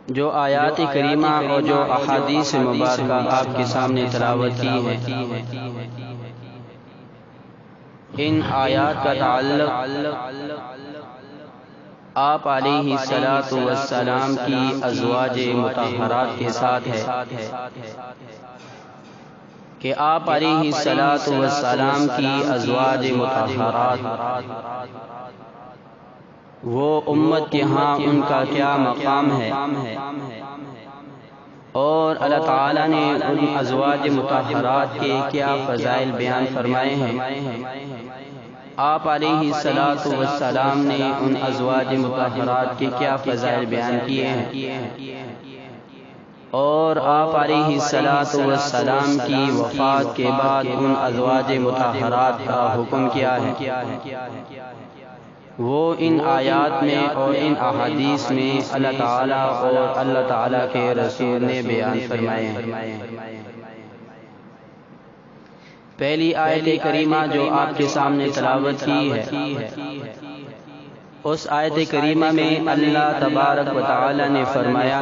جو آیات کریمہ اور جو احادیث مبارکہ آپ کے سامنے تلاوت کی ہے، ان آیات کا تعلق آپ علیہ الصلاۃ والسلام کی ازواج مطہرات کے ساتھ ہے کہ آپ علیہ الصلاۃ والسلام کی ازواج مطہرات وہ امت کے ہاں ان کا کیا مقام ہے، اور اللہ تعالیٰ نے ان ازواج مطہرات کے کیا فضائل بیان فرمائے ہیں۔ آپ علیہ الصلاۃ والسلام نے ان ازواج مطہرات کے کیا فضائل بیان کیے ہیں، اور آپ علیہ الصلاۃ والسلام کی وفات کے بعد ان ازواج مطہرات کا حکم کیا ہے، وہ ان آیات میں اور ان احادیث میں اللہ تعالیٰ اور اللہ تعالیٰ کے رسول نے بیان فرمائے ہیں۔ پہلی آیت کریمہ جو آپ کے سامنے تلاوت کی ہے، اس آیت کریمہ میں اللہ تبارک و تعالیٰ نے فرمایا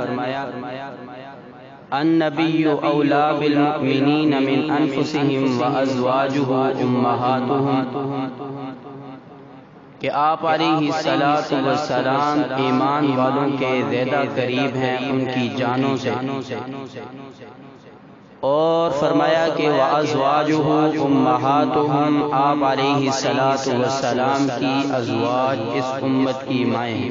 النبی اولیٰ بالمؤمنین من انفسہم وازواجہ امہاتہم، کہ آپ علیہ الصلاۃ والسلام ایمان والوں کے زیادہ قریب ہیں ان کی جانوں سے، اور فرمایا کہ وَأَزْوَاجُهُ أُمَّهَاتُهُمْ، آپ علیہ الصلاۃ والسلام کی ازواج اس امت کی مائیں۔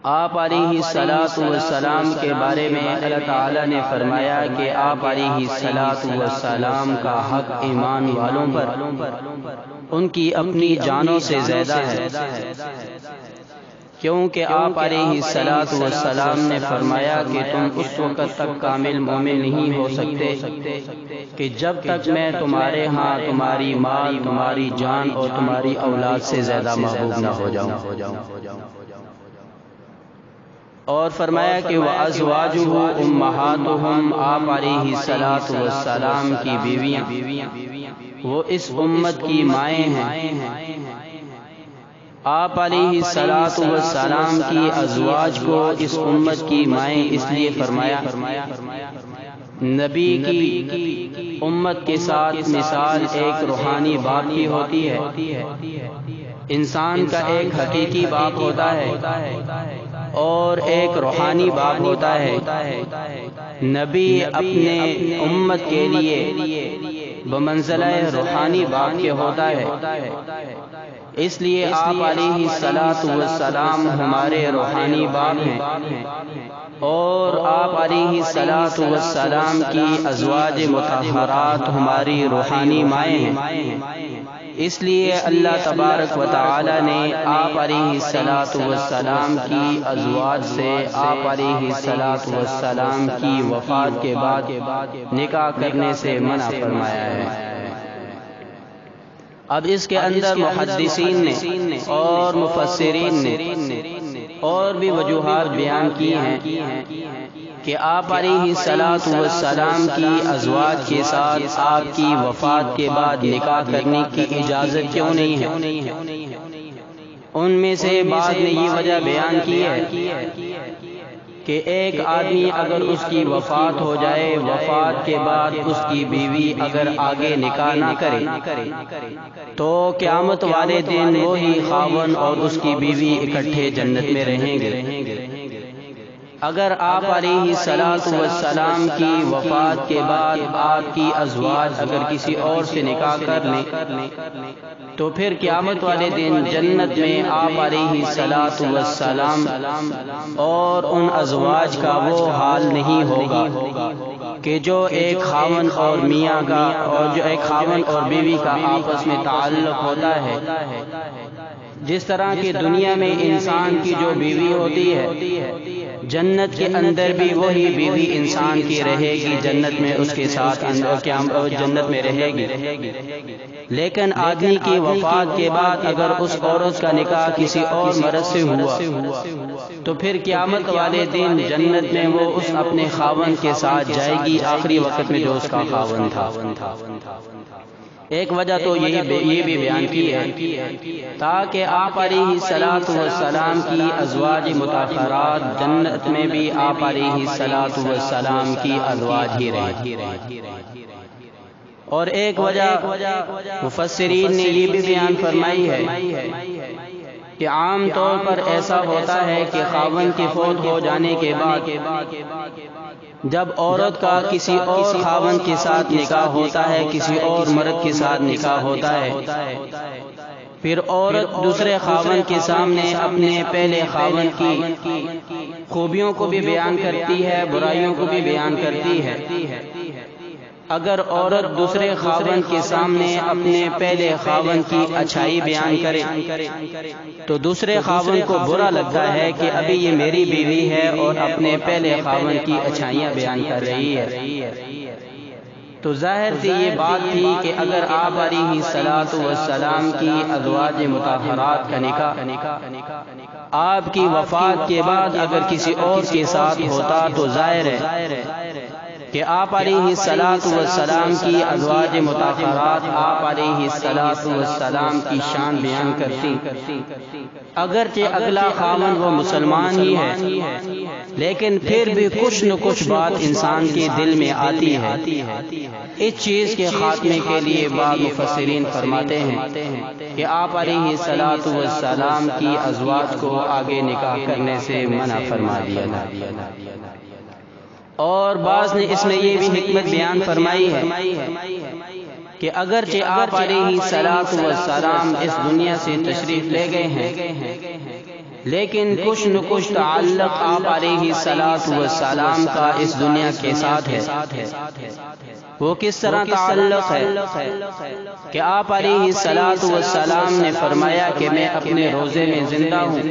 آپ علیہ الصلاۃ والسلام کے بارے میں اللہ تعالیٰ نے فرمایا کہ آپ علیہ الصلاۃ والسلام کا حق ایمان والوں پر ان کی اپنی جانوں سے زیادہ ہے، کیونکہ آپ علیہ الصلاۃ والسلام نے فرمایا کہ تم اس وقت تک کامل مومن نہیں ہو سکتے کہ جب تک میں تمہارے ہاں تمہاری مال، تمہاری جان اور تمہاری اولاد سے زیادہ محبوب نہ ہو جاؤں۔ اور فرمایا کہ وَأَزْوَاجُهُ أُمَّهَاتُهُمْ، آپ علیہ الصلاۃ والسلام کی بیویاں وہ اس امت کی مائیں ہیں۔ آپ علیہ الصلاۃ والسلام کی ازواج کو اس امت کی مائیں اس لیے فرمایا، نبی کی امت کے ساتھ مثال ایک روحانی باپ کی ہوتی ہے۔ انسان کا ایک حقیقی باپ ہوتا ہے اور ایک روحانی باپ ہوتا ہے۔ نبی اپنے امت کے لیے بمنزلہ روحانی باپ کے ہوتا ہے، اس لیے آپ علیہ الصلاۃ والسلام ہمارے روحانی باپ ہیں، اور آپ علیہ الصلاۃ والسلام کی ازواج مطہرات ہماری روحانی مائیں ہیں۔ اس لیے اللہ تبارک و تعالی نے آپ علیہ الصلاۃ والسلام کی ازواج سے آپ علیہ الصلاۃ والسلام کی وفات کے بعد نکاح کرنے سے منع فرمایا ہے۔ اب اس کے اندر محدثین نے اور مفسرین نے اور بھی وجوہات بیان کی ہیں کہ آپ علیہ الصلاۃ والسلام کی ازواج کے ساتھ آپ کی وفات کے بعد نکاح کرنے کی اجازت کیوں نہیں ہے۔ ان میں سے بعض نے یہ وجہ بیان کی ہے کہ ایک آدمی اگر اس کی وفات ہو جائے، وفات کے بعد اس کی بیوی اگر آگے نکاح نہ کرے تو قیامت والے دن وہی خاوند اور اس کی بیوی اکٹھے جنت میں رہیں گے۔ اگر آپ علیہ الصلاۃ والسلام کی وفات کے بعد آپ کی ازواج اگر کسی اور سے نکاح کر لیں تو پھر قیامت والے دن جنت میں آپ علیہ الصلاۃ والسلام اور ان ازواج کا وہ حال نہیں ہوگا کہ جو ایک خاوند اور میاں کا اور جو ایک خاوند اور بیوی کا آپس میں تعلق ہوتا ہے۔ جس طرح کی دنیا میں انسان کی جو بیوی ہوتی ہے، جنت کے اندر بھی وہی بیوی انسان کی رہے گی، جنت میں اس کے ساتھ جنت میں رہے گی۔ لیکن آدمی کی وفات کے بعد اگر اس عورت کا نکاح کسی اور مرد سے ہوا تو پھر قیامت والے دن جنت میں وہ اس اپنے خاوند کے ساتھ جائے گی، آخری وقت میں جو اس کا خاوند تھا۔ ایک وجہ تو یہ بھی بیان کی ہے تاکہ آپ علیہ الصلوۃ والسلام کی ازواج مطہرات جنت میں بھی آپ علیہ الصلوۃ والسلام کی ازواج ہی رہیں۔ اور ایک وجہ مفسرین نے یہ بھی بیان فرمائی ہے کہ عام طور پر ایسا ہوتا ہے کہ خاوند کے فوت ہو جانے کے بعد جب عورت کا کسی اور خاوند کے ساتھ نکاح ہوتا ہے، کسی اور مرد کے ساتھ نکاح ہوتا ہے، پھر عورت دوسرے خاوند کے سامنے اپنے پہلے خاوند کی خوبیوں کو بھی بیان کرتی ہے، برائیوں کو بھی بیان کرتی ہے۔ اگر عورت دوسرے خاوند کے سامنے اپنے پہلے خاوند کی اچھائی بیان کرے تو دوسرے خاوند کو برا لگتا ہے کہ ابھی یہ میری بیوی ہے اور اپنے پہلے خاوند کی اچھائیاں بیان کر رہی ہے۔ تو ظاہر سی یہ بات تھی کہ اگر آپ علیہ الصلوۃ والسلام کی ازواج مطہرات کا نکاح آپ کی وفات کے بعد اگر کسی اور کے ساتھ ہوتا تو ظاہر ہے کہ آپ علیہ الصلوۃ والسلام کی ازواج مطہرات آپ علیہ الصلوۃ والسلام کی شان بیان کرتی، اگرچہ اگلا خاوند وہ مسلمان ہی ہے لیکن پھر بھی کچھ نہ کچھ بات انسان کے دل میں آتی ہے۔ اس چیز کے خاتمے کے لیے بعض مفسرین فرماتے ہیں کہ آپ علیہ الصلوۃ والسلام کی ازواج کو آگے نکاح کرنے سے منع فرما دیا گیا۔ اور بعض نے اس میں یہ بھی حکمت بیان فرمائی ہے کہ اگرچہ آپ علیہ الصلوۃ والسلام اس دنیا سے تشریف لے گئے ہیں لیکن کچھ نہ کچھ تعلق آپ علیہ الصلوۃ والسلام کا اس دنیا کے ساتھ ہے۔ وہ کس طرح تعلق ہے کہ آپ علیہ الصلوۃ والسلام نے فرمایا کہ میں اپنے روزے میں زندہ ہوں،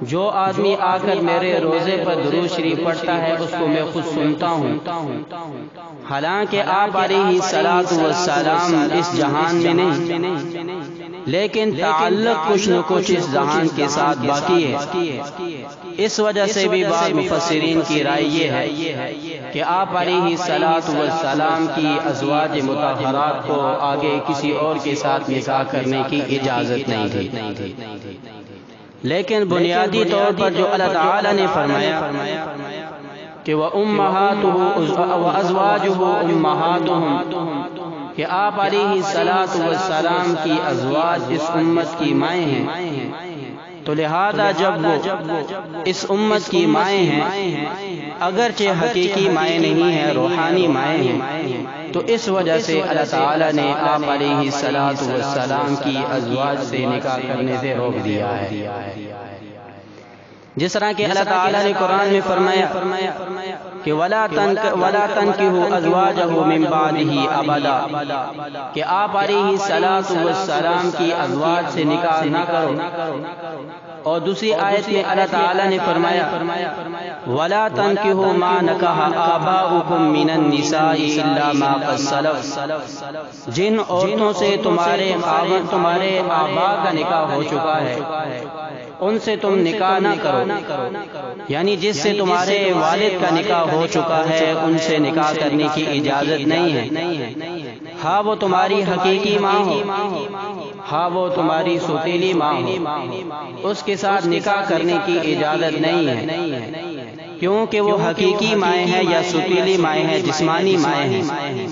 جو آدمی آ کر میرے روزے پر درود شریف پڑھتا ہے اس کو میں خود سنتا ہوں۔ حالانکہ آپ علیہ الصلوۃ والسلام اس جہان میں نہیں لیکن تعلق کچھ نہ کچھ اس جہان کے ساتھ باقی ہے۔ اس وجہ سے بھی بعض مفسرین کی رائے یہ ہے کہ آپ علیہ الصلوۃ والسلام کی ازواج مطہرات کو آگے کسی اور کے ساتھ نکاح کرنے کی اجازت نہیں تھی، لیکن بنیادی طور پر جو اللہ تعالی نے فرمایا کہ وَأُمَّهَاتُهُ وَأَزْوَاجُهُ أُمَّهَاتُهُمْ کہ آپ علیہ الصلوۃ والسلام کی ازواج اس امت کی مائیں ہیں، تو لہذا جب وہ اس امت کی مائیں ہیں اگرچہ حقیقی مائیں نہیں ہیں، روحانی مائیں ہیں، تو اس وجہ سے اللہ تعالی نے آپ علیہ الصلوۃ والسلام کی ازواج سے نکاح کرنے سے روک دیا ہے۔ جس طرح کہ اللہ تعالی نے قرآن میں فرمایا کہ وَلَا تَنْكِحُوا أَزْوَاجَهُ مِنْ بَعْدِهِ أَبَدًا کہ آپ علیہ الصلوۃ والسلام کی ازواج سے نکاح نہ کرو۔ اور دوسری آیت میں اللہ تعالی نے فرمایا وَلَا تَنْكِحُوا مَا نَكَحَ آبَاؤُكُم مِّنَ النِّسَاءِ إِلَّا مَا قَدْ سَلَفَ جن عورتوں سے تمہارے آبا کا نکاح ہو چکا ہے ان سے تم نکاح نہ کرو، یعنی جس سے تمہارے والد کا نکاح ہو چکا ہے ان سے نکاح کرنے کی اجازت نہیں ہے، ہاں وہ تمہاری حقیقی ماں ہو، ہاں وہ تمہاری سوتیلی ماں ہو، اس کے ساتھ نکاح کرنے کی اجازت نہیں ہے، کیونکہ وہ حقیقی مائیں ہیں یا سوتیلی مائیں ہیں، جسمانی مائیں ہیں۔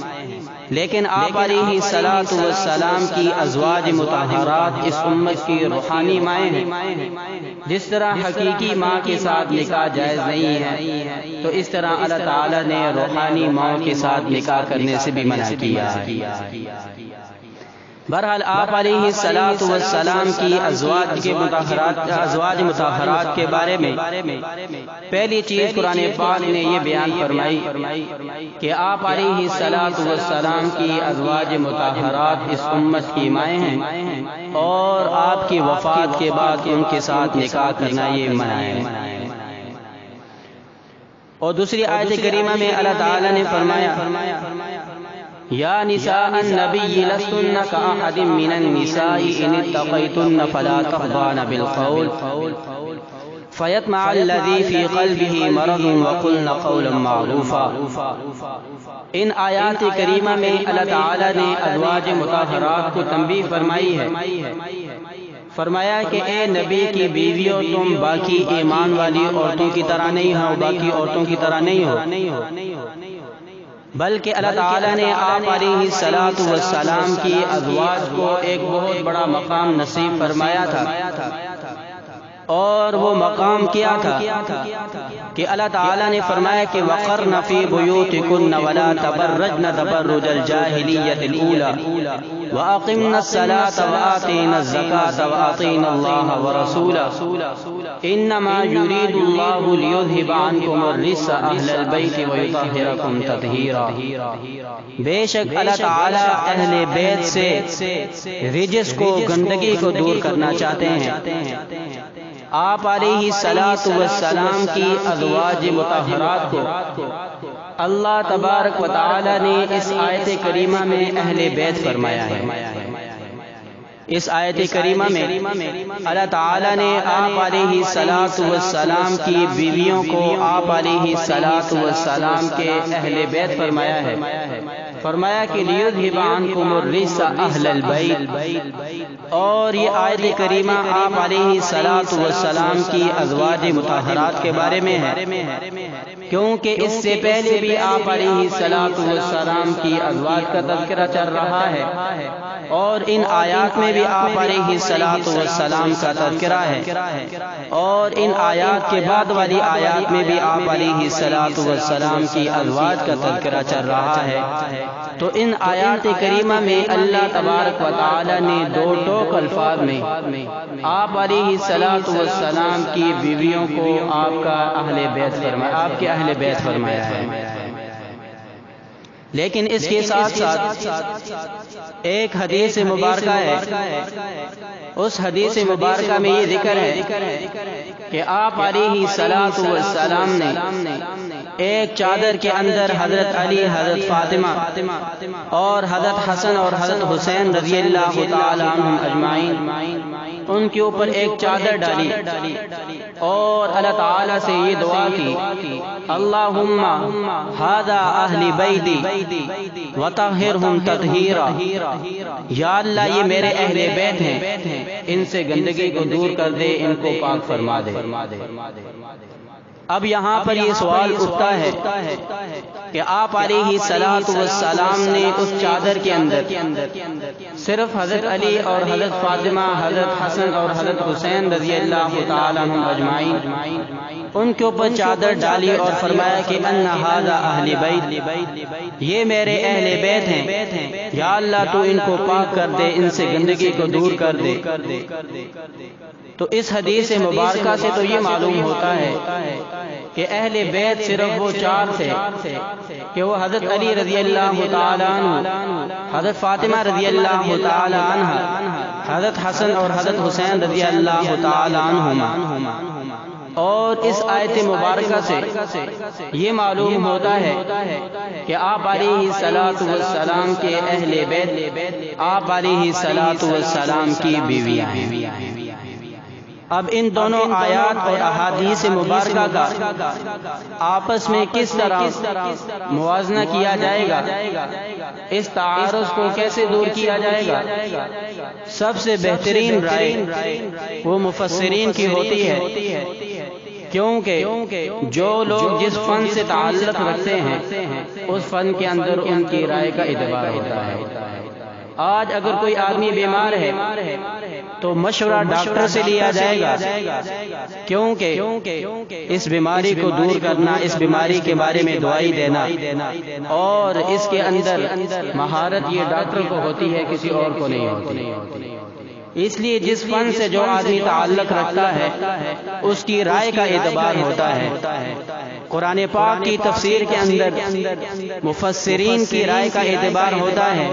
لیکن آپ علیہ الصلوۃ والسلام کی ازواج مطہرات اس امت کی روحانی مائیں ہیں۔ جس طرح حقیقی ماں کے ساتھ نکاح جائز نہیں ہے تو اس طرح اللہ تعالی نے روحانی ماں کے ساتھ نکاح کرنے سے بھی منع کیا ہے۔ بہرحال آپ علیہ الصلوۃ والسلام کی ازواج مطہرات کے بارے میں پہلی چیز قرآن پاک نے یہ بیان فرمائی کہ آپ علیہ الصلوۃ والسلام کی ازواج مطہرات اس امت کی مائیں ہیں اور آپ کی وفات کے بعد ان کے ساتھ نکاح کرنا یہ منع ہے۔ اور دوسری آیت کریمہ میں اللہ تعالی نے فرمایا یا نساء النبی لستن کأحد من النساء ان اتقیتن فلا تخضعن بالقول فَيَطْمَعَ الَّذِي فِي قَلْبِهِ مَرَضٌ وَقُلْنَ قَوْلًا مَّعْرُوفًا۔ ان آیات کریمہ میں اللہ تعالیٰ نے ازواج مطہرات کو تنبیہ فرمائی ہے، فرمایا کہ اے نبی کی بیویوں تم باقی ایمان والی عورتوں کی طرح نہیں ہو، باقی عورتوں کی طرح نہیں ہو، بلکہ اللہ تعالیٰ نے آپ علیہ الصلوۃ والسلام کی ازواج کو ایک بہت بڑا مقام نصیب فرمایا تھا، اور وہ مقام کیا تھا کہ اللہ تعالیٰ نے فرمایا کہ وَقَرْنَ فِي بُيُوتِكُنَّ وَلَا تَبَرَّجْنَ تَبَرُّجَ الْجَاهِلِيَّةِ الْأُولَى وَأَقِمْنَ الصَّلَاةَ وَآتِينَ الزَّكَاةَ وَأَطِيعْنَ اللَّهَ وَرَسُولَهُ إِنَّمَا يُرِيدُ اللَّهُ لِيُذْهِبَ عَنكُمُ الرِّجْسَ أَهْلَ الْبَيْتِ وَيُطَهِّرَكُمْ تَطْهِيرًا۔ بے شک اللہ تعالیٰ اہل بیت سے رجس کو، گندگی کو دور کرنا چاہتے ہیں۔ آپ علیہ الصلوۃ والسلام کی ازواج مطہرات کو اللہ تبارک و تعالی نے اس آیت کریمہ میں اہل بیت فرمایا ہے۔ اس آیت کریمہ میں اللہ تعالیٰ نے آپ علیہ الصلوۃ والسلام کی بیویوں کو آپ علیہ الصلوۃ والسلام کے اہل بیت فرمایا ہے، فرمایا کہ لیذھب عنکم الرجس اہل البیت، اور یہ آیت کریمہ آپ علیہ الصلوۃ والسلام کی ازواج مطہرات کے بارے میں ہے، کیونکہ اس سے پہلے بھی آپ علیہ الصلوۃ والسلام کی ازواج کا تذکرہ چل رہا ہے، اور ان آیات میں بھی آپ علیہ الصلوۃ والسلام کا تذکرہ ہے، اور ان آیات کے بعد والی آیات میں بھی آپ علیہ الصلوۃ والسلام کی ازواج کا تذکرہ چل رہا ہے۔ تو ان آیات کریمہ میں اللہ تبارک و تعالی نے دو ٹوک الفاظ میں آپ علیہ الصلوۃ والسلام کی بیویوں کو آپ کا اہل بیت فرمایا، آپ کے اہل بیت فرمایا ہے۔ لیکن اس کے ساتھ ساتھ ایک حدیث مبارکہ ہے، اس حدیث مبارکہ میں یہ ذکر ہے کہ آپ علیہ الصلوۃ والسلام نے ایک چادر کے اندر حضرت علی، حضرت فاطمہ اور حضرت حسن اور حضرت حسین رضی اللہ تعالی عنہم اجمعین، ان کے اوپر ایک چادر ڈالی اور اللہ تعالیٰ سے یہ دعا کی، اللہم ھذا اہل بیتی وطہرہم تطہیرا، یا اللہ یہ میرے اہل بیت ہیں، ان سے گندگی کو دور کر دے، ان کو پاک فرما دے۔ اب یہاں پر یہ سوال اٹھتا ہے کہ آپ علیہ الصلوۃ والسلام نے اس چادر کے اندر صرف حضرت علی اور حضرت فاطمہ، حضرت حسن اور حضرت حسین رضی اللہ تعالی عنہم اجمعین، ان کے اوپر چادر ڈالی اور فرمایا کہ ان ھذا اہل بیت، یہ میرے اہل بیت ہیں، یا اللہ تو ان کو پاک کر دے، ان سے گندگی کو دور کر دے۔ تو اس حدیث مبارکہ سے تو یہ معلوم ہوتا ہے کہ اہل بیت صرف وہ چار تھے کہ وہ حضرت علی رضی اللہ تعالی عنہ، حضرت فاطمہ رضی اللہ تعالی عنہ، حضرت حسن اور حضرت حسین رضی اللہ تعالی عنہما۔ اور اس آیت مبارکہ سے یہ معلوم ہوتا ہے کہ آپ علیہ الصلوۃ والسلام کے اہل بیت آپ علیہ الصلوۃ والسلام کی بیویاں ہیں۔ اب ان دونوں آیات اور احادیث مبارکہ کا آپس میں کس طرح موازنہ کیا جائے گا، اس تعارض کو کیسے دور کیا جائے گا، سب سے بہترین رائے وہ مفسرین کی ہوتی ہے، کیونکہ جو لوگ جس فن سے تعلق رکھتے ہیں اس فن کے اندر ان کی رائے کا اعتبار ہوتا ہے۔ آج اگر کوئی آدمی بیمار ہے تو مشورہ ڈاکٹر سے لیا جائے گا، کیونکہ اس بیماری کو دور کرنا، اس بیماری کے بارے میں دوائی دینا، اور اس کے اندر مہارت یہ ڈاکٹر کو ہوتی ہے، کسی اور کو نہیں ہوتی۔ اس لیے جس فن سے جو آدمی تعلق رکھتا ہے اس کی رائے کا اعتبار ہوتا ہے۔ قرآن پاک کی تفسیر کے اندر مفسرین کی رائے کا اعتبار ہوتا ہے۔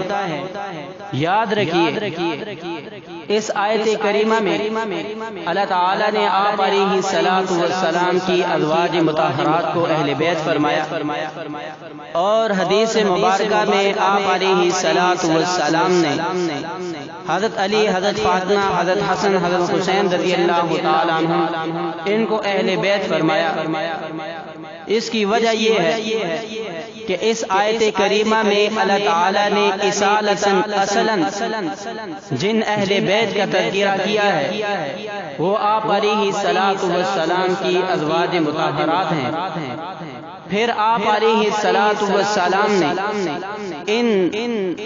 یاد رکھیے اس آیت کریمہ میں اللہ تعالیٰ نے آپ علیہ الصلوۃ والسلام کی ازواج مطہرات کو اہل بیت فرمایا، اور حدیث مبارکہ میں آپ علیہ الصلوۃ والسلام نے حضرت علی، حضرت فاطمہ، حضرت حسن، حضرت حسین رضی اللہ تعالیٰ عنہ ان کو اہل بیت فرمایا۔ اس کی وجہ یہ ہے کہ اس آیت کریمہ میں اللہ تعالیٰ نے اصلاً جن اہل بیت کا تذکرہ کیا ہے وہ آپ علیہ الصلوۃ والسلام کی ازواج مطہرات ہیں۔ پھر آپ علیہ الصلوۃ والسلام نے ان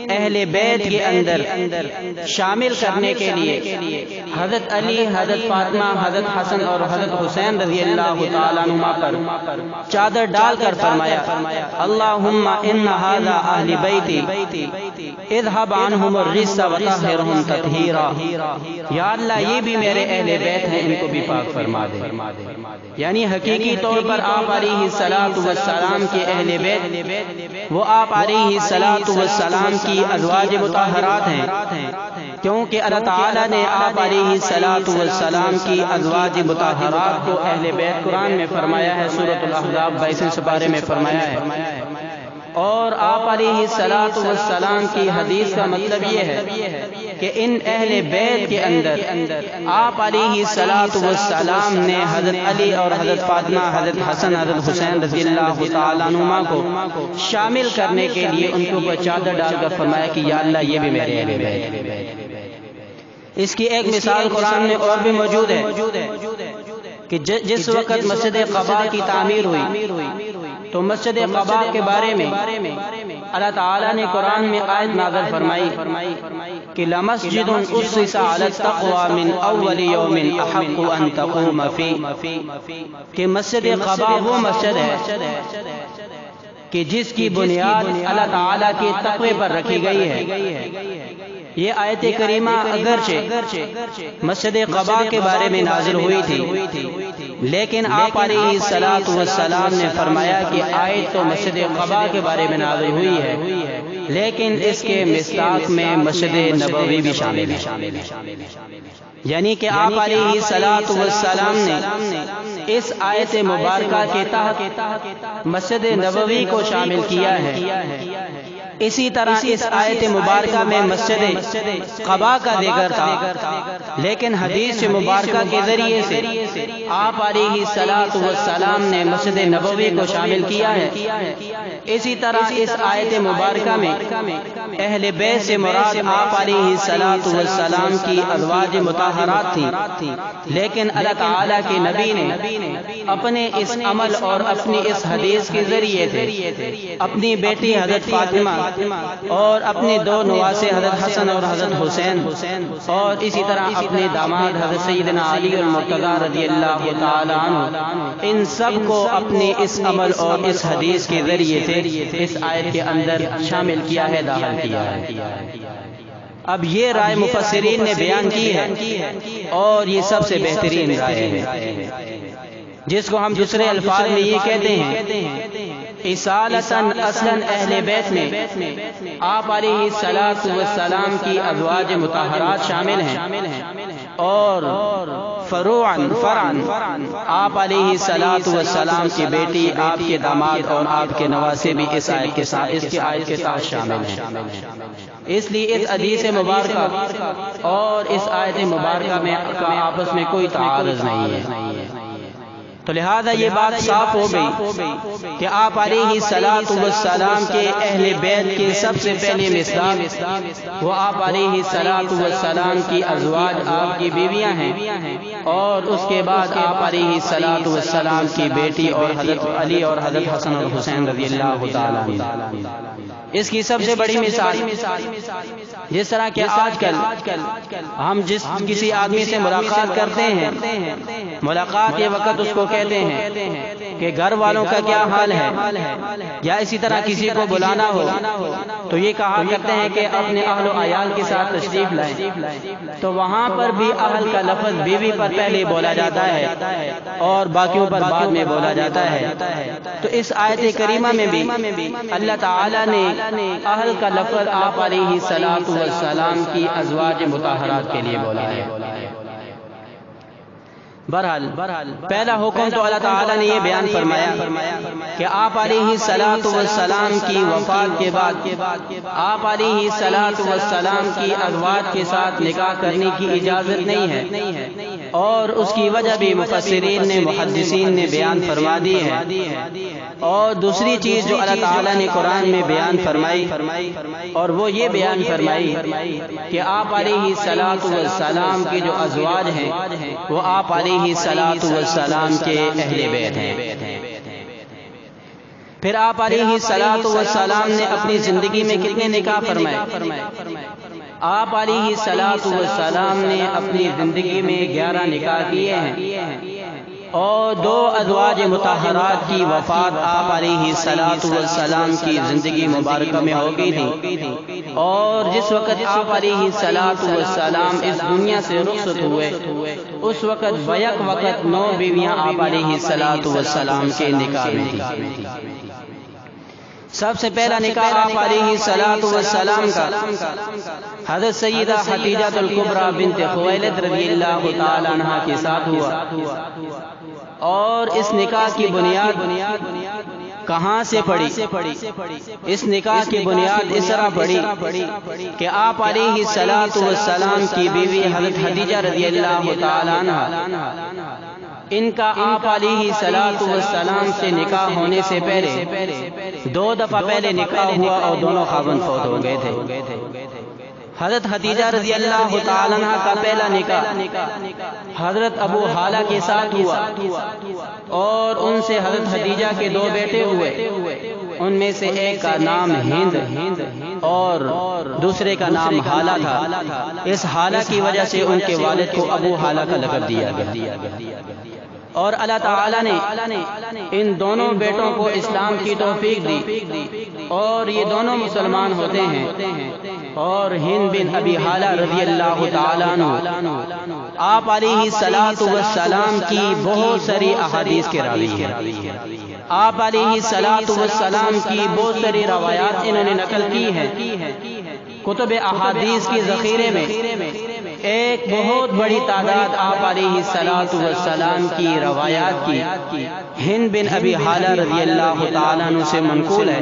اہل بیت کے اندر شامل کرنے کے لیے حضرت علی، حضرت فاطمہ، حضرت حسن اور حضرت حسین رضی اللہ تعالیٰ عنہما پر چادر ڈال کر فرمایا اللہم ان ھذا اہل بیتی اذھب عنہم الرجس وطہرھم تطہیرا۔ یا اللہ یہ بھی میرے اہل بیت ہیں، ان کو بھی پاک فرما دے۔ یعنی حقیقی طور پر آپ علیہ الصلوۃ والسلام کے اہل بیت وہ آپ علیہ الصلوۃ والسلام کی ازواج مطہرات ہیں، کیونکہ اللہ تعالیٰ نے آپ علیہ الصلوۃ والسلام کی ازواج مطہرات کو اہل بیت قرآن میں فرمایا ہے، سورۃ الاحزاب 22 سپارے میں فرمایا ہے۔ اور آپ علیہ الصلوۃ والسلام کی حدیث کا مطلب یہ ہے کہ ان اہل بیت کے اندر آپ علیہ الصلوۃ والسلام نے حضرت علی اور حضرت فاطمہ، حضرت حسن، حضرت حسین رضی اللہ تعالیٰ عنہما کو شامل کرنے کے لیے ان کے اوپر چادر ڈال کر فرمایا کہ یا اللہ یہ بھی میرے اہل بیت ہیں۔ اس کی ایک مثال قرآن میں اور بھی موجود ہے کہ جس وقت مسجد قباء کی تعمیر ہوئی تو مسجد قباء کے بارے میں اللہ تعالیٰ نے قرآن میں آیت نازل فرمائی کہ لَمَسْجِدٌ أُسِّسَ عَلَى التَّقْوَى مِنْ أَوَّلِ يَوْمٍ أَحَقُّ أَن تَقُومَ فِيهِ، کہ مسجد قباء وہ مسجد ہے کہ جس کی بنیاد اللہ تعالیٰ کے تقوی پر رکھی گئی ہے۔ یہ آیت کریمہ اگرچہ مسجد قباء کے بارے میں نازل ہوئی تھی، لیکن آپ علیہ الصلوۃ والسلام نے فرمایا کہ آیت تو مسجد قباء کے بارے میں نازل ہوئی ہے، لیکن اس کے مصداق میں مسجد نبوی بھی شامل ہے۔ یعنی کہ آپ علیہ الصلوۃ والسلام نے اس آیت مبارکہ کے تحت مسجد نبوی کو شامل کیا ہے۔ اسی طرح اس آیت مبارکہ میں مسجد قباء کا ذکر تھا، لیکن حدیث مبارکہ کے ذریعے سے آپ علیہ الصلوۃ والسلام نے مسجد نبوی کو شامل کیا ہے۔ اسی طرح اس آیت مبارکہ میں اہل بیت سے مراد آپ علیہ الصلوۃ والسلام کی ازواج مطہرات تھیں، لیکن اللہ تعالیٰ کے نبی نے اپنے اس عمل اور اپنی اس حدیث کے ذریعے سے اپنی بیٹی حضرت فاطمہ اور اپنے دو نواسے حضرت حسن اور حضرت حسین اور اسی طرح اپنے داماد حضرت سیدنا علی المرتضی رضی اللہ تعالی عنہ ان سب کو اپنے اس عمل اور اس حدیث کے ذریعے سے اس آیت کے اندر شامل کیا ہے، داخل کیا ہے۔ اب یہ رائے مفسرین نے بیان کی ہے اور یہ سب سے بہترین رائے ہے، جس کو ہم دوسرے الفاظ میں یہ کہتے ہیں اصالتاً اصلاً اہل بیت میں آپ علیہ الصلوۃ والسلام کی ازواج مطہرات شامل ہیں، اور فرعاً آپ علیہ الصلوۃ والسلام کی بیٹی، آپ کے داماد اور آپ کے نواسے بھی اس آیت کے ساتھ شامل ہیں۔ اس لیے اس حدیث مبارکہ اور اس آیت مبارکہ میں آپس میں کوئی تعارض نہیں ہے، تو لہذا یہ بات صاف ہو گئی کہ آپ علیہ الصلوۃ والسلام کے اہل بیت کے سب سے پہلے مصداق وہ آپ علیہ الصلوۃ والسلام کی ازواج، آپ کی بیویاں ہیں، اور اس کے بعد آپ علیہ الصلوۃ والسلام کی بیٹی اور حضرت علی اور حضرت حسن اور حسین رضی اللہ تعالیٰ عنہ۔ اس کی سب سے بڑی مثال جس طرح کہ آج کل ہم کسی آدمی سے ملاقات کرتے ہیں، ملاقات کے وقت اس کو کہتے ہیں کہ گھر والوں کا کیا حال ہے، یا اسی طرح کسی کو بلانا ہو تو یہ کہا کرتے ہیں کہ اپنے اہل و عیال کے ساتھ تشریف لائیں، تو وہاں پر بھی اہل کا لفظ بیوی پر پہلے بولا جاتا ہے اور باقیوں پر بعد میں بولا جاتا ہے۔ تو اس آیت کریمہ میں بھی اللہ تعالیٰ نے اہل کا لفظ آپ علیہ الصلوۃ والسلام کی ازواج مطہرات کے لیے بولا ہے۔ بہرحال پہلا حکم تو اللہ تعالیٰ نے یہ بیان فرمایا کہ آپ علیہ الصلوۃ والسلام کی وفات کے بعد آپ علیہ الصلوۃ والسلام کی ازواج کے ساتھ نکاح کرنے کی اجازت نہیں ہے، اور اس کی وجہ بھی مفسرین نے محدثین نے بیان فرما دی ہے۔ اور دوسری چیز جو اللہ تعالیٰ نے قرآن میں بیان فرمائی اور وہ یہ بیان فرمائی کہ آپ علیہ الصلوۃ والسلام کی جو ازواج ہیں وہ آپ علیہ الصلوۃ والسلام کے اہل بیت ہیں۔ پھر آپ علیہ الصلوۃ والسلام نے اپنی زندگی میں کتنے نکاح فرمائے؟ آپ علیہ الصلوۃ والسلام نے اپنی زندگی میں 11 نکاح کیے ہیں، اور 2 ازواج مطہرات کی وفات آپ علیہ الصلوۃ والسلام کی زندگی مبارکہ میں ہو گئی تھی، اور جس وقت آپ علیہ الصلوۃ والسلام اس دنیا سے رخصت ہوئے اس وقت بیک وقت 9 بیویاں آپ علیہ الصلوۃ والسلام کے نکاح میں تھیں۔ سب سے پہلا نکاح آپ علیہ الصلوۃ والسلام کا حضرت سیدہ خدیجہ الکبریٰ بنت خویلد رضی اللہ تعالی عنہا کے ساتھ ہوا، اور اس نکاح کی بنیاد کہاں سے پڑی؟ اس نکاح کی بنیاد اس طرح پڑی کہ آپ علیہ الصلوۃ والسلام کی بیوی حضرت خدیجہ رضی اللہ تعالی عنہا، ان کا آپ علیہ الصلوۃ والسلام سے نکاح ہونے سے پہلے 2 دفعہ پہلے نکاح ہوا اور دونوں خاوند فوت ہو گئے تھے۔ حضرت خدیجہ رضی اللہ تعالی عنہ کا پہلا نکاح حضرت ابو حالہ کے ساتھ ہوا، اور ان سے حضرت خدیجہ کے 2 بیٹے ہوئے، ان میں سے ایک کا نام ہند اور دوسرے کا نام حالہ تھا۔ اس حالہ کی وجہ سے ان کے والد کو ابو حالہ کا لقب دیا گیا، اور اللہ تعالیٰ نے ان دونوں بیٹوں کو اسلام کی توفیق دی، اور یہ دونوں مسلمان ہوتے ہیں۔ اور ہند بن ابی حالہ رضی اللہ تعالی عنہ آپ علیہ الصلوۃ والسلام کی بہت ساری احادیث کے راوی ہیں۔ آپ علیہ الصلوۃ والسلام کی بہت ساری روایات انہوں نے نقل کی ہیں۔ کتب احادیث کی ذخیرے میں ایک بہت بڑی تعداد آپ علیہ الصلوۃ والسلام کی روایات کی ہند بن ابی حالہ رضی اللہ تعالی عنہ سے منقول ہے،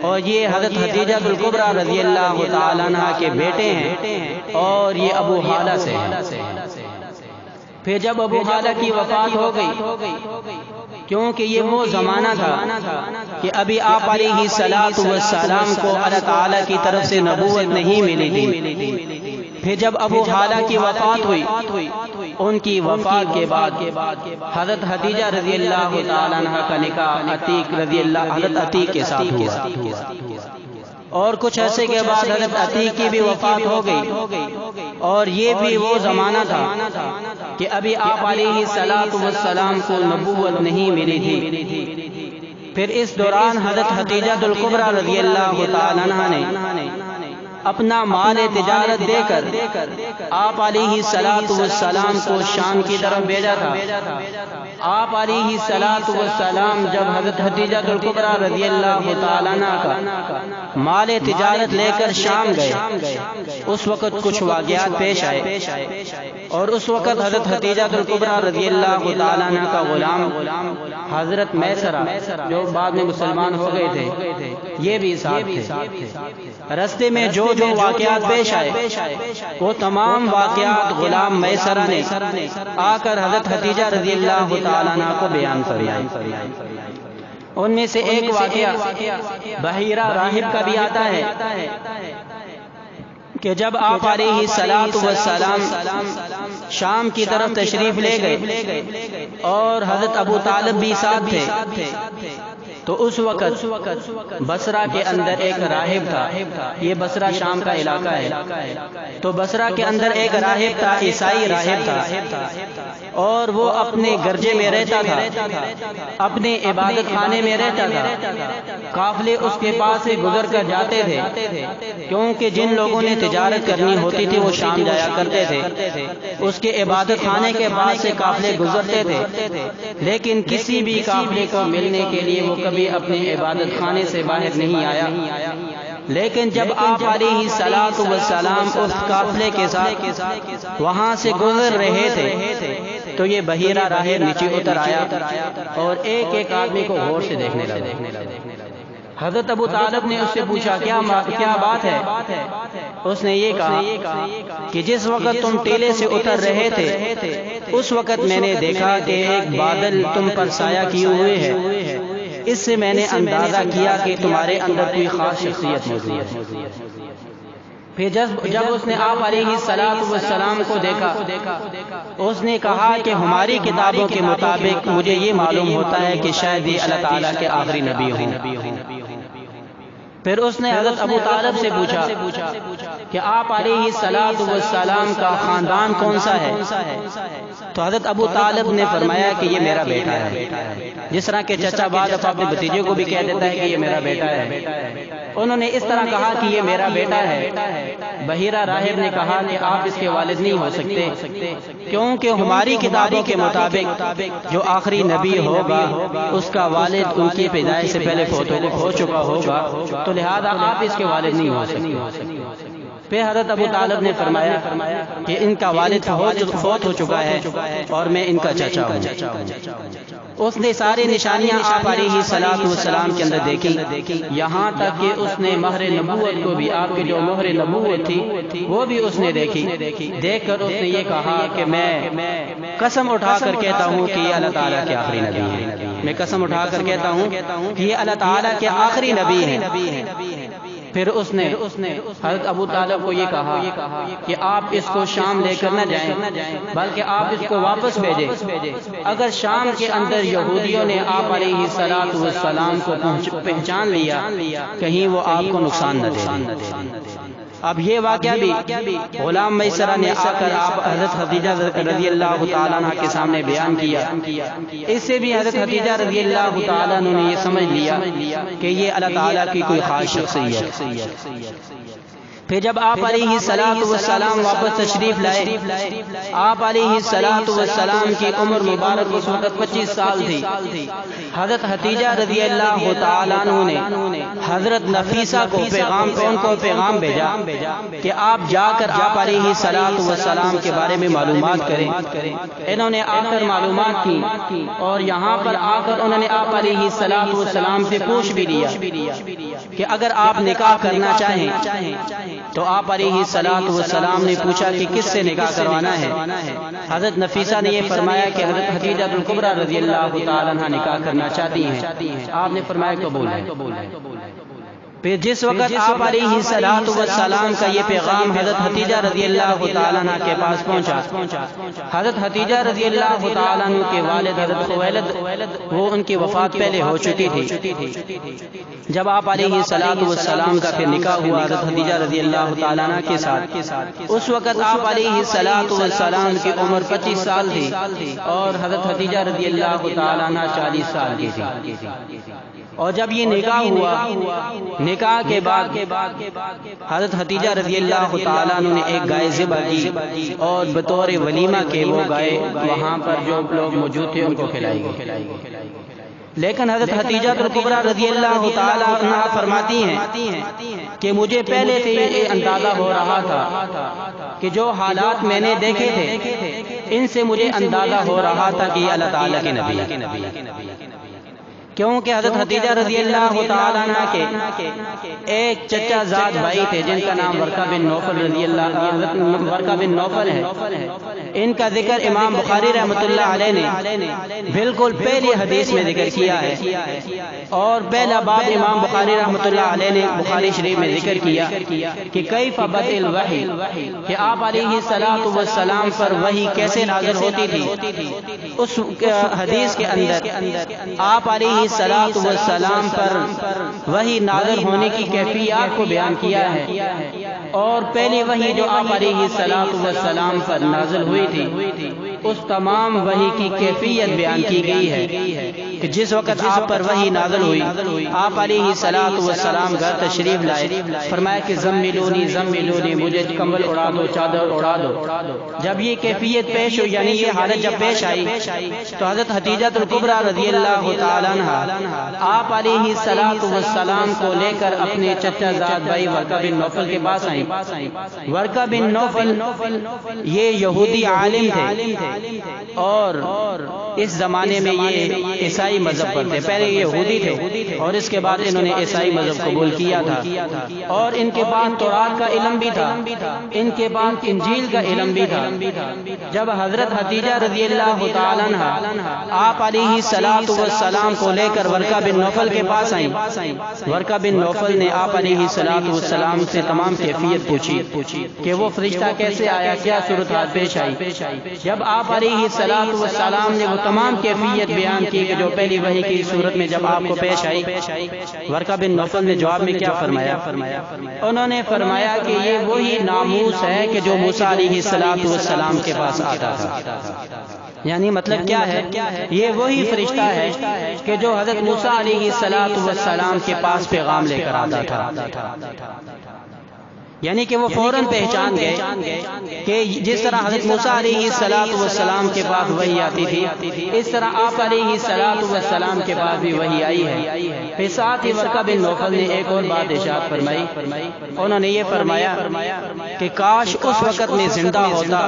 اور یہ حضرت خدیجہ الکبریٰ رضی اللہ تعالی عنہ کے بیٹے ہیں، اور یہ ابو حالہ سے ہیں۔ پھر جب ابو حالہ کی وفات ہو گئی، کیونکہ یہ وہ زمانہ تھا کہ ابھی آپ علیہ الصلوۃ والسلام کو اللہ تعالیٰ کی طرف سے نبوت نہیں ملی تھی، پھر جب ابو حالہ کی وفات ہوئی، ان کی وفات کے بعد حضرت خدیجہ رضی اللہ تعالی عنہ کا نکاح حضرت عتیق کے ساتھ ہوا، اور کچھ عرصے کے بعد حضرت عتیق کی بھی وفات ہو گئی، اور یہ بھی وہ زمانہ تھا کہ ابھی آپ علیہ الصلوۃ والسلام کو نبوت نہیں ملی تھی۔ پھر اس دوران حضرت خدیجہ الکبریٰ رضی اللہ تعالی عنہا نے اپنا مال تجارت دے کر آپ علیہ الصلوۃ والسلام کو شام کی طرف بھیجا تھا۔ آپ علیہ الصلوۃ والسلام جب حضرت خدیجہ الکبریٰ رضی اللہ تعالی عنہا کا مال تجارت لے کر شام گئے، اس وقت کچھ واقعات پیش آئے، اور اس وقت حضرت خدیجہ الکبریٰ رضی اللہ تعالی عنہا کا غلام حضرت میسرہ جو بعد میں مسلمان ہو گئے تھے، یہ بھی ساتھ تھے۔ رستے میں جو واقعات پیش آئے وہ تمام واقعات غلام میسرہ نے آ کر حضرت خدیجہ رضی اللہ تعالی عنہا کو بیان فرمائے۔ ان میں سے ایک واقعہ بحیرہ راہب کا بھی آتا ہے کہ جب آپ علیہ الصلوۃ والسلام شام کی طرف تشریف لے گئے اور حضرت ابو طالب بھی ساتھ تھے، تو اس وقت بصرہ کے اندر ایک راہب تھا، یہ بصرہ شام کا علاقہ ہے، تو بصرہ کے اندر ایک راہب تھا، عیسائی راہب تھا، اور وہ اپنے گرجے میں رہتا تھا، اپنے عبادت خانے میں رہتا تھا۔ قافلے اس کے پاس سے گزر کر جاتے تھے، کیونکہ جن لوگوں نے تجارت کرنی ہوتی تھی وہ شام جایا کرتے تھے، اس کے عبادت خانے کے پاس سے قافلے گزرتے تھے، لیکن کسی بھی قافلے کو ملنے کے لیے وہ کبھی اپنے عبادت خانے سے باہر نہیں آیا، لیکن جب آپ علیہ الصلوۃ والسلام اس قافلے کے ساتھ وہاں سے گزر رہے تھے تو یہ بحیرہ راہب نیچے اتر آیا اور ایک ایک آدمی کو غور سے دیکھنے لگا۔ حضرت ابو طالب نے اس سے پوچھا کیا بات ہے؟ اس نے یہ کہا کہ جس وقت تم ٹیلے سے اتر رہے تھے اس وقت میں نے دیکھا کہ ایک بادل تم پر سایہ کیے ہوئے ہے، اس سے میں نے اندازہ کیا کہ تمہارے اندر کوئی خاص شخصیت موجود ہے۔ پھر جب اس نے آپ علیہ الصلوۃ والسلام کو دیکھا اس نے کہا کہ ہماری کتابوں کے مطابق مجھے یہ معلوم ہوتا ہے کہ شاید یہ اللہ تعالیٰ کے آخری نبی ہوں۔ پھر اس نے حضرت ابو طالب سے پوچھا کہ آپ علیہ الصلوۃ والسلام کا خاندان کون سا ہے؟ تو حضرت ابو طالب نے فرمایا کہ یہ میرا بیٹا ہے، جس طرح کہ چچا بعد اپنے بھتیجے کو بھی کہہ دیتا ہے کہ یہ میرا بیٹا ہے۔ انہوں نے اس طرح کہا کہ یہ میرا بیٹا ہے۔ بحیرہ راہب نے کہا کہ آپ اس کے والد نہیں ہو سکتے، کیونکہ ہماری کتابوں کے مطابق جو آخری نبی ہوگا اس کا والد ان کی پیدائش سے پہلے فوت ہو چکا ہوگا، تو لہذا آپ اس کے والد نہیں ہو سکتے۔ پھر حضرت ابو طالب نے فرمایا کہ ان کا والد فوت ہو چکا ہے اور میں ان کا چچا ہوں۔ اس نے ساری نشانیاں آپ علیہ الصلوۃ والسلام کے اندر دیکھی، یہاں تک کہ اس نے مہر نبوت کو بھی، آپ کی جو مہر نبوت تھی وہ بھی اس نے دیکھی۔ دیکھ کر اس نے یہ کہا کہ میں قسم اٹھا کر کہتا ہوں کہ یہ اللہ تعالیٰ کے آخری نبی ہے، میں قسم اٹھا کر کہتا ہوں کہ یہ اللہ تعالیٰ کے آخری نبی ہیں۔ پھر اس نے حضرت ابو طالب کو یہ کہا کہ آپ اس کو شام لے کر نہ جائیں بلکہ آپ اس کو واپس بھیجیں، اگر شام کے اندر یہودیوں نے آپ علیہ الصلوۃ والسلام کو پہچان لیا کہیں وہ آپ کو نقصان نہ دے۔ اب یہ واقعہ بھی غلام میسرہ نے آ کر آپ حضرت خدیجہ رضی اللہ تعالیٰ عنہ کے سامنے بیان کیا، اس سے بھی حضرت خدیجہ رضی اللہ تعالیٰ عنہ نے یہ سمجھ لیا کہ یہ اللہ تعالیٰ کی کوئی خاص شخصیت۔ پھر جب آپ علیہ الصلوۃ والسلام واپس تشریف لائے، آپ علیہ الصلوۃ والسلام کی عمر مبارک اس وقت 25 سال تھی۔ حضرت خدیجہ رضی اللہ تعالیٰ عنہ نے حضرت نفیسہ کو پیغام بھیجا کہ آپ جا کر آپ علیہ الصلوۃ والسلام کے بارے میں معلومات کریں۔ انہوں نے آ کر معلومات کی اور یہاں پر آ کر انہوں نے آپ علیہ الصلوۃ والسلام سے پوچھ بھی لیا کہ اگر آپ نکاح کرنا چاہیں تو آپ علیہ الصلوۃ والسلام نے پوچھا کہ کس سے نکاح کروانا ہے؟ حضرت نفیسہ نے یہ فرمایا کہ حضرت خدیجہ الکبریٰ رضی اللہ تعالیٰ عنہا نکاح کرنا چاہتی ہیں۔ آپ نے فرمایا قبول ہے۔ پھر جس وقت آپ علیہ الصلوۃ والسلام کا یہ پیغام حضرت خدیجہ رضی اللہ تعالیٰ عنہ کے پاس پہنچا، حضرت خدیجہ رضی اللہ تعالیٰ عنہ کے والد حضرت خویلد وہ ان کی وفات پہلے ہو چکی تھی۔ جب آپ علیہ الصلوۃ والسلام کا پھر نکاح ہوا حضرت خدیجہ رضی اللہ تعالیٰ عنہ کے ساتھ، اس وقت آپ علیہ الصلوۃ والسلام کی عمر 25 سال تھی اور حضرت خدیجہ رضی اللہ تعالیٰ عنہ 40 سال کی تھی۔ اور جب یہ نکاح ہوا، نکاح کے بعد حضرت خدیجہ رضی اللہ تعالیٰ عنہ نے ایک گائے ذبح کی اور بطور ولیمہ کے وہ گائے وہاں پر جو لوگ موجود تھے ان کو کھلائی گئی۔ لیکن حضرت خدیجہ الکبریٰ رضی اللہ تعالیٰ عنہ فرماتی ہیں کہ مجھے پہلے سے یہ اندازہ ہو رہا تھا کہ جو حالات میں نے دیکھے تھے ان سے مجھے اندازہ ہو رہا تھا کہ یہ اللہ تعالیٰ کے نبی ہے، کیونکہ حضرت خدیجہ رضی اللہ تعالیٰ عنہ کے ایک چچا زاد بھائی تھے جن کا نام ورقہ بن نوفل ہے۔ ان کا ذکر امام بخاری رحمۃ اللہ علیہ نے بالکل پہلی حدیث میں ذکر کیا ہے، اور پہلا باب امام بخاری رحمۃ اللہ علیہ نے بخاری شریف میں ذکر کیا کہ کیف بدء الوحی، کہ آپ علیہ الصلوۃ والسلام پر وحی کیسے نازل ہوتی تھی۔ اس حدیث کے اندر آپ علیہ الصلوۃ والسلام پر وحی نازل ہونے کی کیفیات کو بیان کیا ہے، اور پہلی وحی جو آپ علیہ الصلوۃ والسلام پر نازل ہوئی تھی اس تمام وحی کی کیفیت بیان کی گئی ہے۔ کہ جس وقت آپ پر وحی نازل ہوئی آپ علیہ الصلوۃ والسلام گھر تشریف لائے، فرمایا کہ زملونی زملونی، مجھے کمبل اڑا دو، چادر اڑا دو۔ جب یہ کیفیت پیش ہوئی، یعنی یہ حالت جب پیش آئی، تو حضرت خدیجہ الکبریٰ رضی اللہ تعالیٰ عنہا آپ علیہ الصلوۃ والسلام کو لے کر اپنے چچا زاد بھائی ورقہ بن نوفل کے پاس آئیں۔ ورقہ بن نوفل یہ یہودی عالم تھے اور اس زمانے میں یہ عیسائی مذہب پر تھے۔ پہلے یہ یہودی تھے اور اس کے بعد انہوں نے عیسائی مذہب قبول کیا تھا، اور ان کے بعد تورات کا علم بھی تھا، ان کے بعد انجیل کا علم بھی تھا۔ جب حضرت خدیجہ رضی اللہ تعالیٰ عنہا آپ علیہ الصلوۃ والسلام کو لے کر ورقہ بن نوفل کے پاس آئیں، ورقہ بن نوفل نے آپ علیہ الصلوۃ والسلام سے تمام کیفیت پوچھی کہ وہ فرشتہ کیسے آیا، کیا صورتحال پیش آئی۔ جب آپ علیہ الصلوۃ والسلام نے وہ تمام کیفیت بیان کی کہ جو پہلی وحی کی صورت میں جب آپ کو پیش آئی، ورقہ بن نوفل نے جواب میں کیا فرمایا؟ انہوں نے فرمایا کہ یہ وہی ناموس ہے کہ جو موسیٰ علیہ الصلوۃ والسلام کے پاس آتا تھا۔ یعنی مطلب کیا ہے؟ یہ وہی فرشتہ ہے کہ جو حضرت موسیٰ علیہ الصلوۃ والسلام کے پاس پیغام لے کر آتا تھا۔ یعنی کہ وہ فوراً پہچان گئے کہ جس طرح حضرت موسیٰ علیہ الصلوۃ والسلام کے پاس وحی آتی تھی، اس طرح آپ علیہ الصلوۃ والسلام کے پاس بھی وحی آئی ہے۔ پھر ساتھ ہی ورقہ بن نوفل نے ایک اور بات ارشاد فرمائی، انہوں نے یہ فرمایا کہ کاش اس وقت میں زندہ ہوتا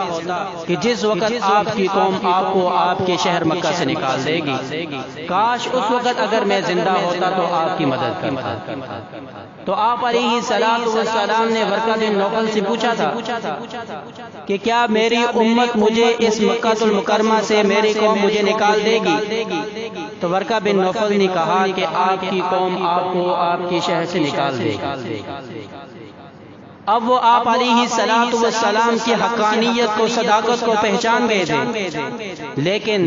کہ جس وقت آپ کی قوم آپ کو آپ کے شہر مکہ سے نکال دے گی، کاش اس وقت اگر میں زندہ ہوتا تو آپ کی مدد کرتا۔ تو آپ علیہ الصلوۃ والسلام نے ورقہ بن نوفل سے پوچھا تھا کہ کیا میری امت مجھے اس مکہ المکرمہ سے، میری قوم مجھے نکال دے گی؟ تو ورقہ بن نوفل نے کہا کہ آپ کی قوم آپ کو آپ کے شہر سے نکال دے گی۔ اب وہ آپ علیہ الصلوۃ والسلام کی حقانیت کو، صداقت کو پہچان گئے تھے، لیکن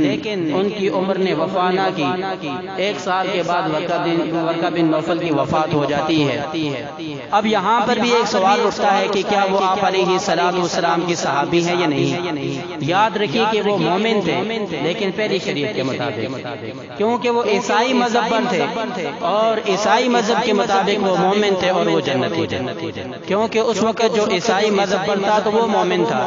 ان کی عمر نے وفا نہ کی۔ 1 سال کے بعد ورقہ بن نوفل کی وفات ہو جاتی ہے۔ اب یہاں پر بھی ایک سوال اٹھتا ہے کہ کیا وہ آپ علیہ الصلوۃ والسلام کی صحابی ہیں یا نہیں؟ یاد رکھیے کہ وہ مومن تھے، لیکن پہلی شریعت کے مطابق، کیونکہ وہ عیسائی مذہب پر تھے اور عیسائی مذہب کے مطابق وہ مومن تھے اور وہ جنتی تھے، کیونکہ اس وقت جو عیسائی مذہب پر تھا تو وہ مومن تھا،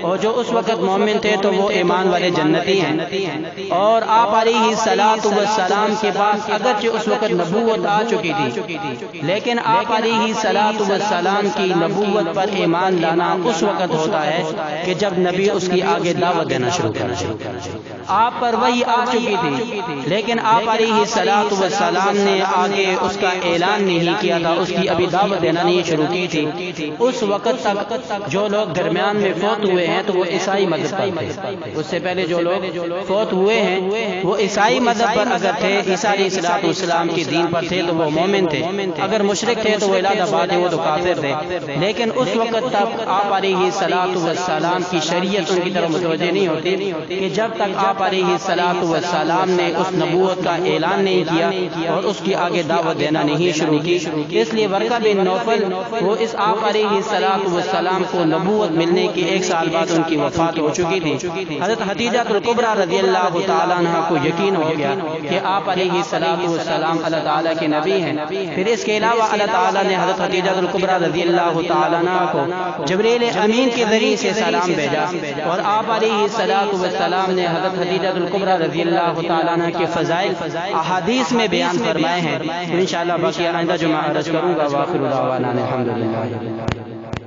اور جو اس وقت مومن تھے تو وہ ایمان والے جنتی ہیں۔ اور آپ علیہ الصلوۃ والسلام کے پاس اگرچہ اس وقت نبوت آ چکی تھی، لیکن آپ علیہ الصلوۃ والسلام کی نبوت پر ایمان لانا اس وقت ہوتا ہے کہ جب نبی اس کی آگے دعوت دینا شروع کرے۔ آپ پر وحی آ چکی تھی، لیکن آپ علیہ الصلوۃ والسلام نے آگے اس کا اعلان نہیں کیا تھا، اس کی ابھی دعوت دینا نہیں شروع کی تھی۔ اس وقت تک جو لوگ درمیان میں فوت ہوئے ہیں تو وہ عیسائی مذہب پر تھے۔ اس سے پہلے جو لوگ فوت ہوئے ہیں وہ عیسائی مذہب پر اگر تھے، عیسیٰ علیہ الصلوۃ والسلام کی دین پر تھے تو وہ مومن تھے، اگر مشرک تھے تو وہ علیحدہ بات ہے، وہ تو کافر تھے۔ لیکن اس وقت تک آپ علیہ الصلوۃ والسلام کی شریعت ان کی طرف متوجہ نہیں ہوتی کہ جب تک آپ علیہ الصلوۃ والسلام نے اس نبوت کا اعلان نہیں کیا اور اس کی آگے دعوت دینا نہیں شروع کی۔ اس لیے ورقہ بن نوفل وہ اس آپ علیہ الصلوۃ والسلام کو نبوت ملنے کے 1 سال بعد ان کی وفات ہو چکی تھی۔ حضرت خدیجہ الکبریٰ رضی اللہ تعالیٰ عنہ کو یقین ہو گیا کہ آپ علیہ الصلوۃ والسلام اللہ تعالیٰ کے نبی ہیں۔ پھر اس کے علاوہ اللہ تعالیٰ نے حضرت خدیجہ الکبریٰ رضی اللہ تعالیٰ عنہ کو جبریل امین کے ذریعے سے سلام بھیجا، اور آپ علیہ الصلوۃ والسلام نے حضرت خدیجہ الکبریٰ رضی اللہ تعالیٰ عنہ کے فضائل احادیث میں بیان فرمائے ہیں۔ انشاءاللہ باقی آئندہ جمعہ عرض کروں گا۔ وآخر دعوانا الحمدللہ۔